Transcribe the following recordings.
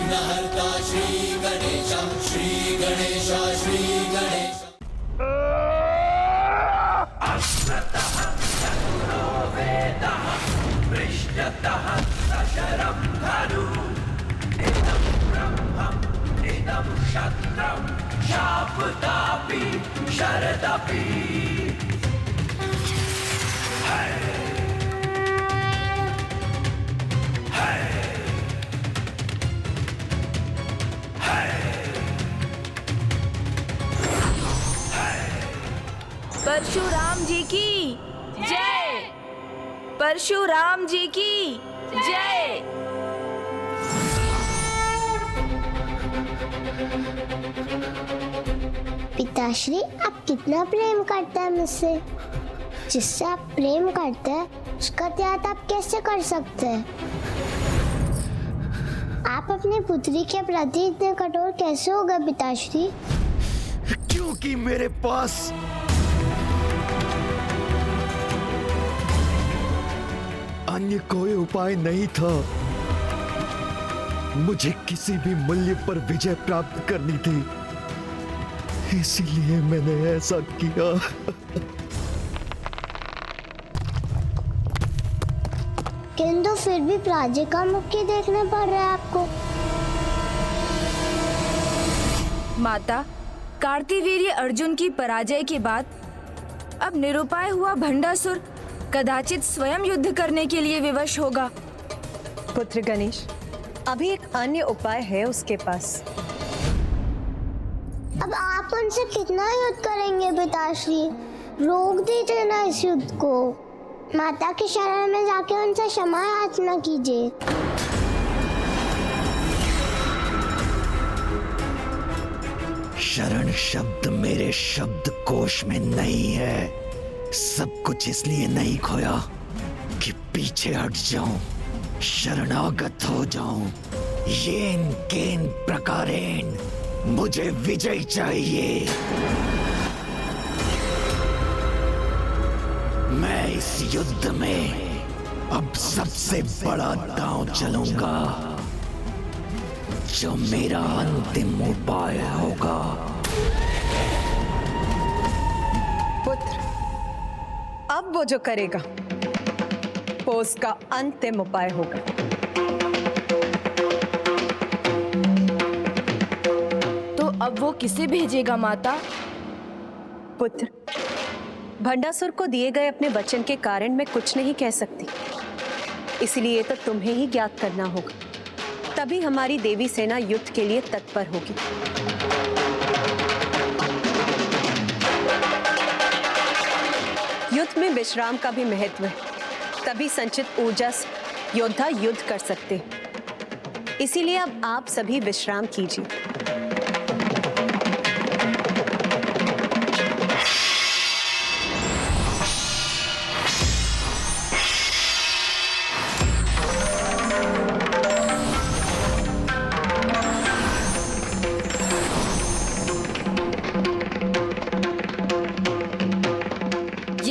विघ्नहर्ता श्री गणेश, श्री गणेश, श्री गणेश। अश्वतः चतुरो वेदः पृष्ठतः सशरं धनु इदं ब्रह्मम् इदं क्षत्रं शापदापि शरदपि। परशुराम जी की जय। परशुराम जी की जय। पिताश्री, आप कितना प्रेम करते हैं मुझसे? जिससे आप प्रेम करते हैं उसका त्याग आप कैसे कर सकते हैं? आप अपनी पुत्री के प्रति इतने कठोर कैसे हो गए पिताश्री? क्योंकि मेरे पास अन्य कोई उपाय नहीं था। मुझे किसी भी मूल्य पर विजय प्राप्त करनी थी, इसीलिए मैंने ऐसा किया। किंतु फिर भी पराजय का मुख देखने पड़ रहा है आपको। माता, कार्तिवीर्य अर्जुन की पराजय के बाद अब निरुपाय हुआ भंडासुर कदाचित स्वयं युद्ध करने के लिए विवश होगा। पुत्र गणेश, अभी एक अन्य उपाय है उसके पास। अब आप उनसे कितना युद्ध करेंगे पिताश्री? रोक दीजिए ना इस युद्ध को। माता के शरण में जाके उनसे क्षमा याचना कीजिए। शरण शब्द मेरे शब्द कोश में नहीं है। सब कुछ इसलिए नहीं खोया कि पीछे हट जाऊं, शरणागत हो जाऊं। येन केन प्रकारेण मुझे विजय चाहिए। मैं इस युद्ध में अब सबसे बड़ा दांव चलूंगा, जो मेरा अंतिम उपाय होगा। पुत्र, अब वो जो करेगा वो उसका अंतिम उपाय होगा। तो अब वो किसे भेजेगा माता? पुत्र, भंडासुर को दिए गए अपने वचन के कारण मैं कुछ नहीं कह सकती, इसलिए तो तुम्हें ही ज्ञात करना होगा। तभी हमारी देवी सेना युद्ध के लिए तत्पर होगी। युद्ध में विश्राम का भी महत्व है, तभी संचित ऊर्जा से योद्धा युद्ध कर सकते हैं। इसीलिए अब आप सभी विश्राम कीजिए।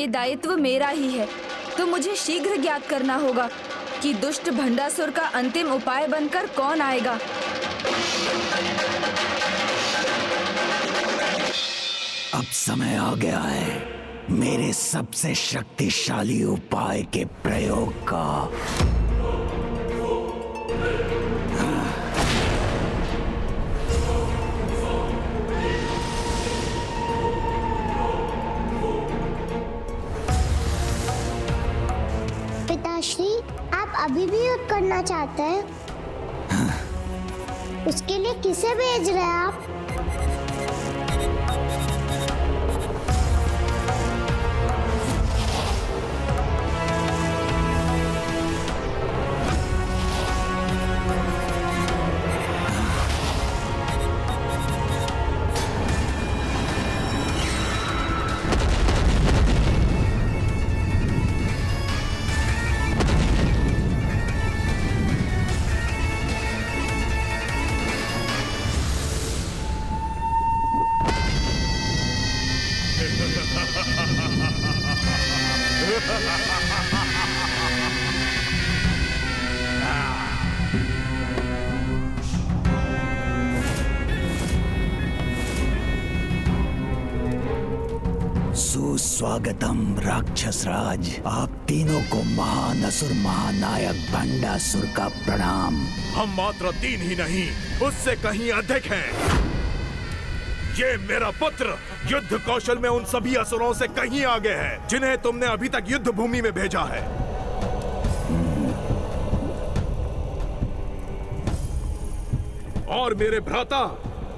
दायित्व मेरा ही है, तो मुझे शीघ्र ज्ञात करना होगा कि दुष्ट भंडासुर का अंतिम उपाय बनकर कौन आएगा। अब समय आ गया है मेरे सबसे शक्तिशाली उपाय के प्रयोग का। पिताश्री, आप अभी भी युद्ध करना चाहते हैं? उसके लिए किसे भेज रहे हैं आप? स्वागतम राक्षस राज। आप तीनों को महान असुर महानायक भंडासुर का प्रणाम। हम मात्र 3 ही नहीं, उससे कहीं अधिक हैं। ये मेरा पुत्र युद्ध कौशल में उन सभी असुरों से कहीं आगे है जिन्हें तुमने अभी तक युद्ध भूमि में भेजा है। और मेरे भ्राता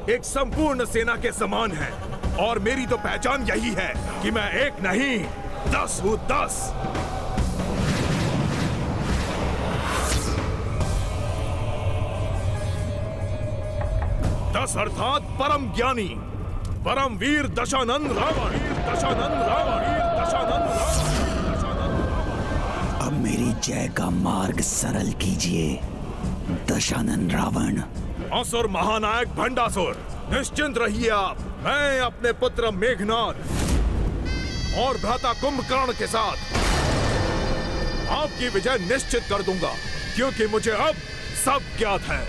एक संपूर्ण सेना के समान है। और मेरी तो पहचान यही है कि मैं एक नहीं 10 हूं, 10। दस अर्थात परम ज्ञानी, परम वीर दशानंद रावण, दशानंद रावण, दशानंद रावण। अब मेरी जय का मार्ग सरल कीजिए दशानंद रावण। असुर महानायक भंडासुर, निश्चिंत रहिए आप। मैं अपने पुत्र मेघनाद और भ्राता कुंभकर्ण के साथ आपकी विजय निश्चित कर दूंगा, क्योंकि मुझे अब सब ज्ञात है।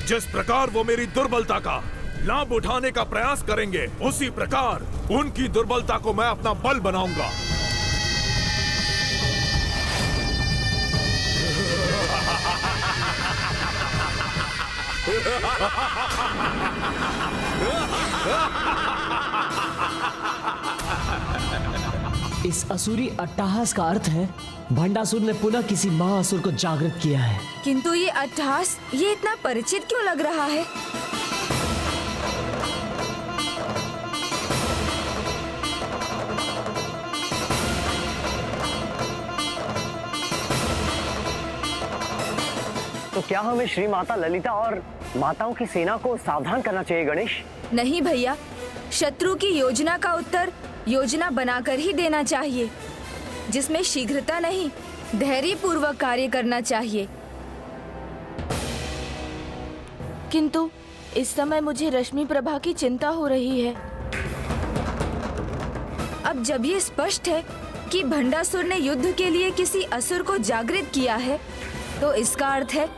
जिस प्रकार वो मेरी दुर्बलता का लाभ उठाने का प्रयास करेंगे, उसी प्रकार उनकी दुर्बलता को मैं अपना बल बनाऊंगा। इस असुरी अट्टहास का अर्थ है भंडासुर ने पुनः किसी महाअसुर को जागृत किया है। किंतु ये अट्टहास ये इतना परिचित क्यों लग रहा है? तो क्या हमें श्री माता ललिता और माताओं की सेना को सावधान करना चाहिए गणेश? नहीं भैया, शत्रु की योजना का उत्तर योजना बनाकर ही देना चाहिए, जिसमें शीघ्रता नहीं धैर्य पूर्वक कार्य करना चाहिए। किंतु इस समय मुझे रश्मि प्रभा की चिंता हो रही है। अब जब ये स्पष्ट है कि भंडासुर ने युद्ध के लिए किसी असुर को जागृत किया है, तो इसका अर्थ है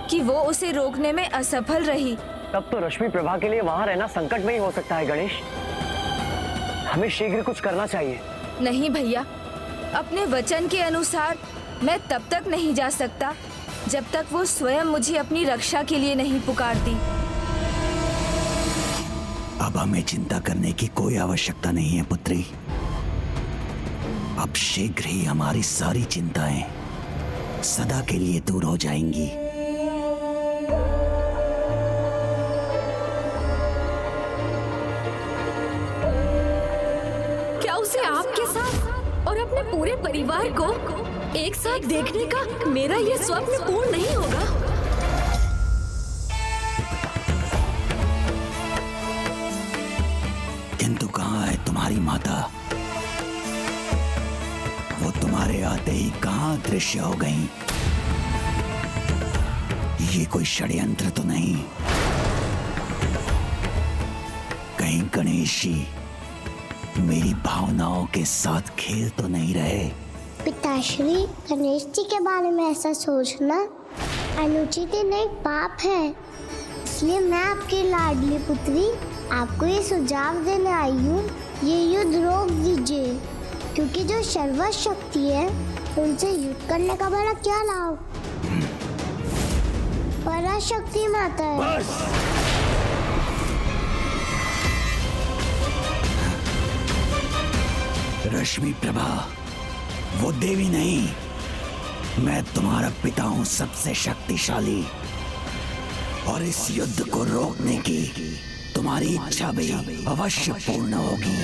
कि वो उसे रोकने में असफल रही। तब तो रश्मि प्रभा के लिए वहाँ रहना संकट में ही हो सकता है गणेश। हमें शीघ्र कुछ करना चाहिए। नहीं भैया, अपने वचन के अनुसार मैं तब तक नहीं जा सकता जब तक वो स्वयं मुझे अपनी रक्षा के लिए नहीं पुकारती। अब हमें चिंता करने की कोई आवश्यकता नहीं है पुत्री। अब शीघ्र ही हमारी सारी चिंताएं सदा के लिए दूर हो जाएंगी। क्या उसे आपके साथ और अपने पूरे परिवार को एक साथ देखने का मेरा ये स्वप्न पूर्ण नहीं होगा? किंतु कहाँ है तुम्हारी माता? वो तुम्हारे आते ही कहाँ दृश्य हो गई? ये कोई षड्यंत्र तो नहीं? कहीं गणेश जी मेरी भावनाओं के साथ खेल तो नहीं रहे? पिताश्री, गणेश जी के बारे में ऐसा सोचना अनुचित नहीं, पाप है। इसलिए मैं आपकी लाडली पुत्री आपको ये सुझाव देने आई हूँ, ये युद्ध रोक दीजिए, क्योंकि जो सर्वशक्ति है उनसे युद्ध करने का बड़ा क्या लाभ? पराशक्ति माता है। रश्मि प्रभा वो देवी नहीं, मैं तुम्हारा पिता हूं, सबसे शक्तिशाली। और इस युद्ध को रोकने की तुम्हारी इच्छा भी अवश्य पूर्ण होगी,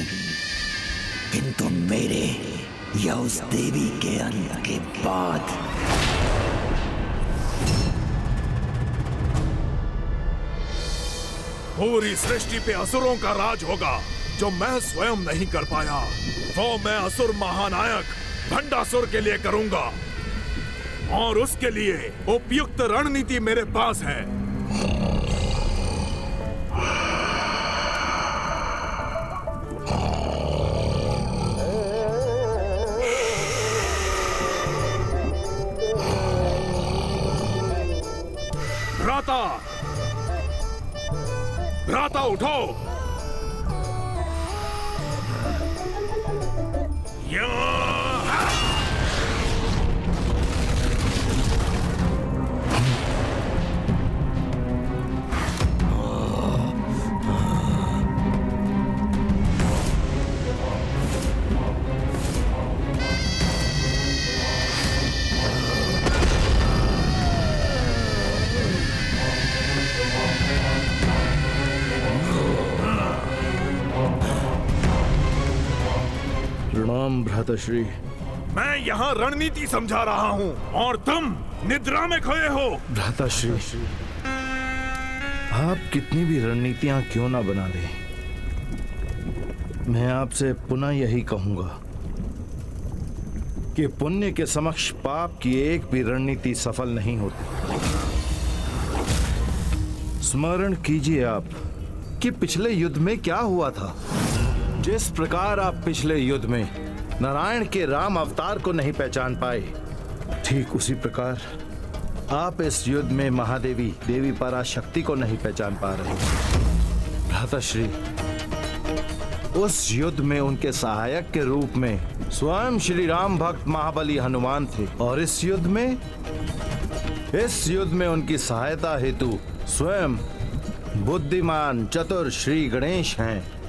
किंतु मेरे या उस देवी के अंत के बाद। पूरी सृष्टि पे असुरों का राज होगा, जो मैं स्वयं नहीं कर पाया। वो मैं असुर महानायक भंडासुर के लिए करूंगा, और उसके लिए उपयुक्त रणनीति मेरे पास है। भ्राता, भ्राता उठो। प्रणाम भ्राताश्री। मैं यहाँ रणनीति समझा रहा हूँ और तुम निद्रा में खोए हो। भ्राताश्री, आप कितनी भी रणनीतियां क्यों ना बना लें, मैं आपसे पुनः यही कहूंगा कि पुण्य के समक्ष पाप की एक भी रणनीति सफल नहीं होती। स्मरण कीजिए आप कि पिछले युद्ध में क्या हुआ था। जिस प्रकार आप पिछले युद्ध में नारायण के राम अवतार को नहीं पहचान पाए, ठीक उसी प्रकार आप इस युद्ध में महादेवी देवी पराशक्ति को नहीं पहचान पा रहे। भ्राताश्री, उस युद्ध में उनके सहायक के रूप में स्वयं श्री राम भक्त महाबली हनुमान थे और इस युद्ध में उनकी सहायता हेतु स्वयं बुद्धिमान चतुर श्री गणेश हैं।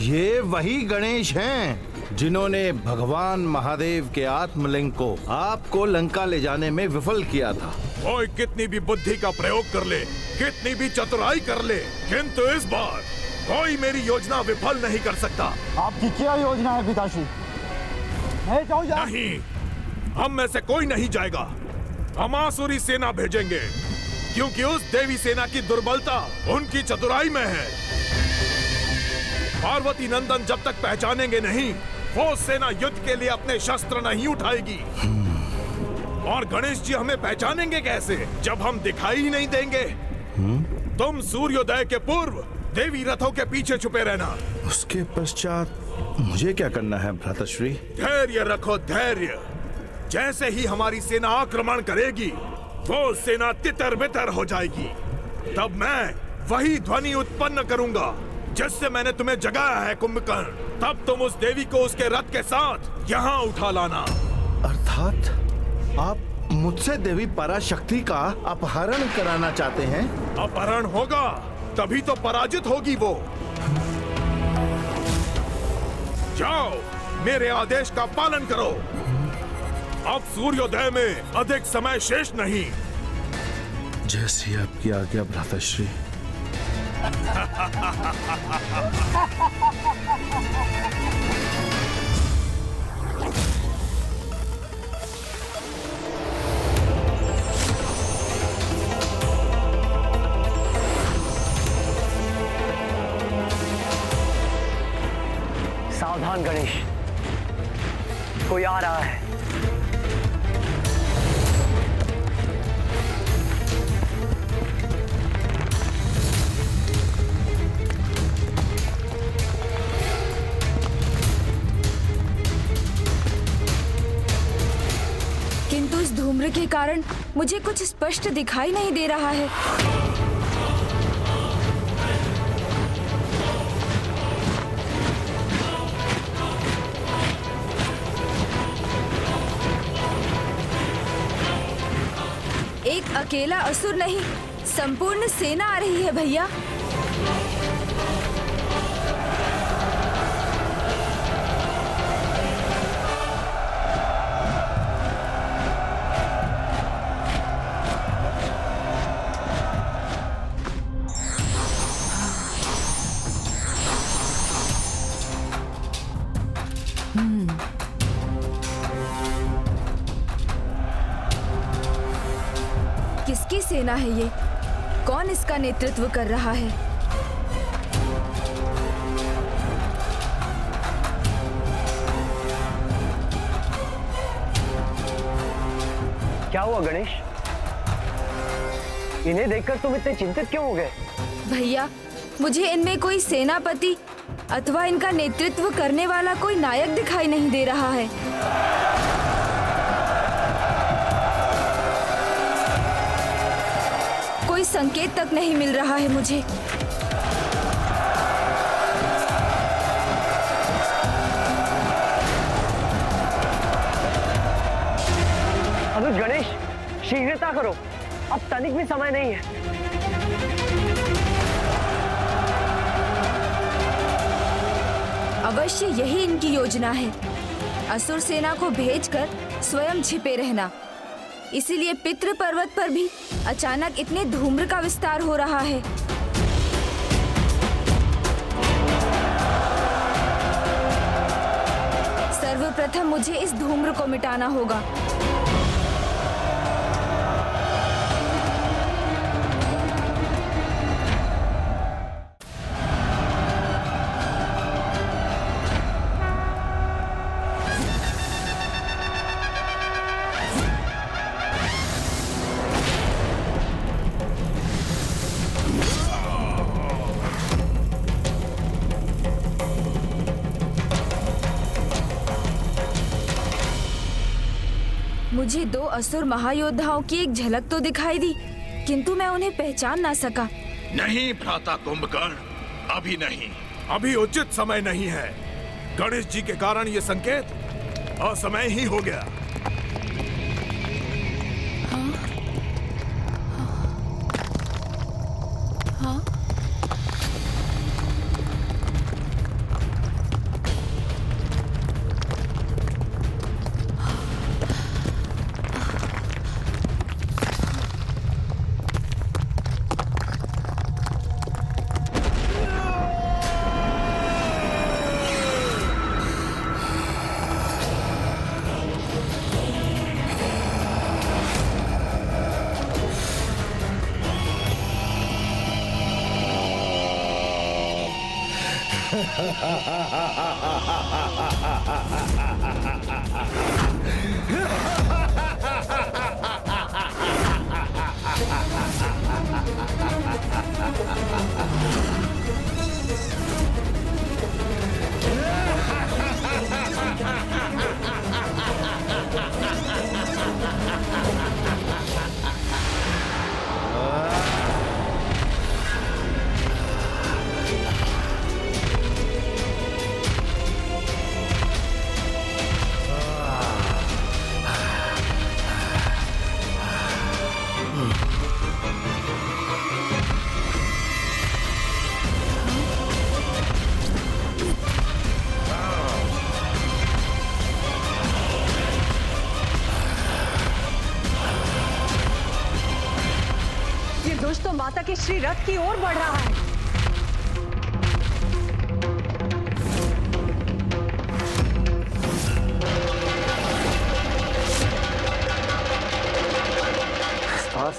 ये वही गणेश हैं जिन्होंने भगवान महादेव के आत्मलिंग को आपको लंका ले जाने में विफल किया था। कोई कितनी भी बुद्धि का प्रयोग कर ले, कितनी भी चतुराई कर ले, किंतु इस बार कोई मेरी योजना विफल नहीं कर सकता। आपकी क्या योजना है पिताश्री? मैं जाऊं? नहीं, हम में से कोई नहीं जाएगा। हम आसुरी सेना भेजेंगे, क्योंकि उस देवी सेना की दुर्बलता उनकी चतुराई में है। पार्वती नंदन जब तक पहचानेंगे नहीं, वो सेना युद्ध के लिए अपने शस्त्र नहीं उठाएगी। और गणेश जी हमें पहचानेंगे कैसे जब हम दिखाई ही नहीं देंगे? तुम सूर्योदय के पूर्व देवी रथों के पीछे छुपे रहना। उसके पश्चात मुझे क्या करना है भ्राताश्री? धैर्य रखो, धैर्य। जैसे ही हमारी सेना आक्रमण करेगी, वो सेना तितर बितर हो जाएगी। तब मैं वही ध्वनि उत्पन्न करूंगा जिससे मैंने तुम्हें जगाया है कुंभकर्ण। तब तुम उस देवी को उसके रथ के साथ यहाँ उठा लाना। अर्थात आप मुझसे देवी पराशक्ति का अपहरण कराना चाहते हैं? अपहरण होगा तभी तो पराजित होगी वो। जाओ, मेरे आदेश का पालन करो। अब सूर्योदय में अधिक समय शेष नहीं। जैसी आपकी आज्ञा भ्राताश्री। सावधान गणेश, कोई आ रहा है। किंतु इस धूम्र के कारण मुझे कुछ स्पष्ट दिखाई नहीं दे रहा है। एक अकेला असुर नहीं, संपूर्ण सेना आ रही है भैया। किसकी सेना है ये? कौन इसका नेतृत्व कर रहा है? क्या हुआ गणेश? इन्हें देखकर तुम इतने चिंतित क्यों हो गए? भैया, मुझे इनमें कोई सेनापति अथवा इनका नेतृत्व करने वाला कोई नायक दिखाई नहीं दे रहा है। कोई संकेत तक नहीं मिल रहा है मुझे। कुछ गणेश, शीघ्रता करो, अब तनिक भी समय नहीं है। अवश्य यही इनकी योजना है, असुर सेना को भेजकर स्वयं छिपे रहना। इसीलिए पितृ पर्वत पर भी अचानक इतने धूम्र का विस्तार हो रहा है। सर्वप्रथम मुझे इस धूम्र को मिटाना होगा। मुझे 2 असुर महायोद्धाओं की एक झलक तो दिखाई दी, किंतु मैं उन्हें पहचान ना सका। नहीं भ्राता कुंभकर्ण, अभी नहीं, अभी उचित समय नहीं है। गणेश जी के कारण ये संकेत असमय ही हो गया। तो माता के श्री रथ की ओर बढ़ रहा है।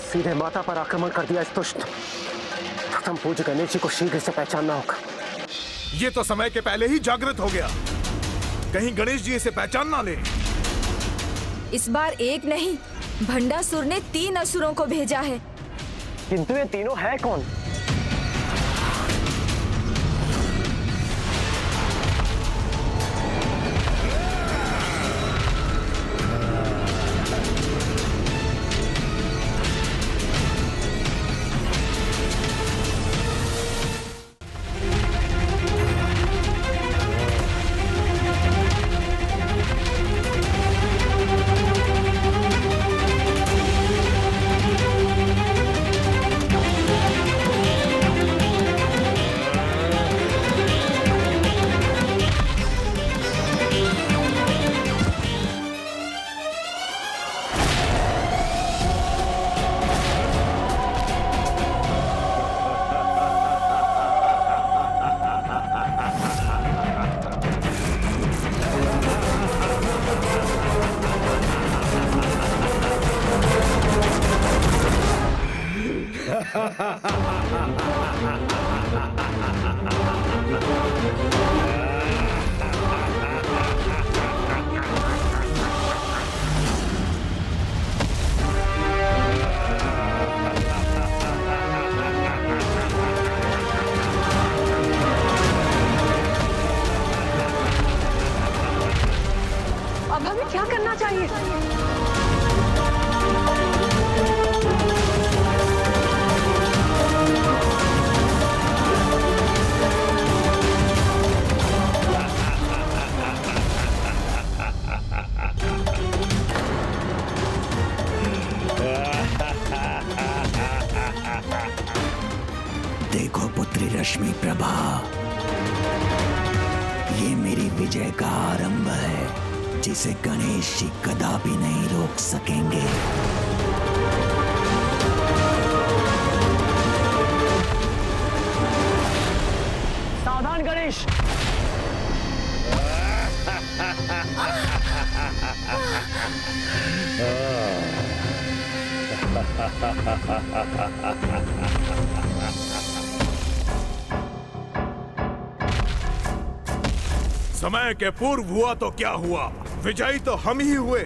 सीधे माता पर आक्रमण कर दिया इस दुष्ट। प्रथम पूज्य गणेश जी को शीघ्र से पहचानना होगा। ये तो समय के पहले ही जागृत हो गया, कहीं गणेश जी इसे पहचान ना ले। इस बार एक नहीं, भंडासुर ने 3 असुरों को भेजा है। किंतु ये तीनों है कौन? अब हमें क्या करना चाहिए? देखो पुत्री रश्मि प्रभा, ये मेरी विजय का आरंभ है जिसे गणेश जी कदापि नहीं रोक सकेंगे। सावधान गणेश। समय के पूर्व हुआ तो क्या हुआ, विजयी तो हम ही हुए।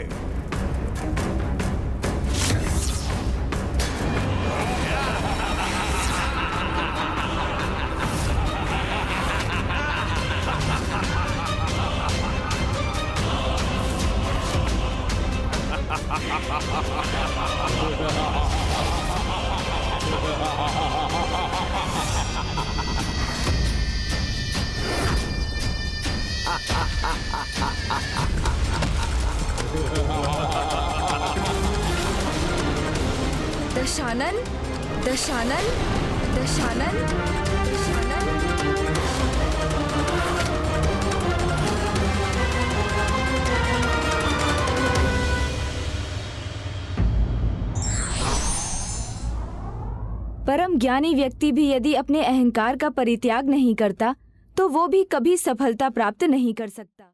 दशानन, दशानन, दशानन, दशानन। परम ज्ञानी व्यक्ति भी यदि अपने अहंकार का परित्याग नहीं करता तो वो भी कभी सफलता प्राप्त नहीं कर सकता।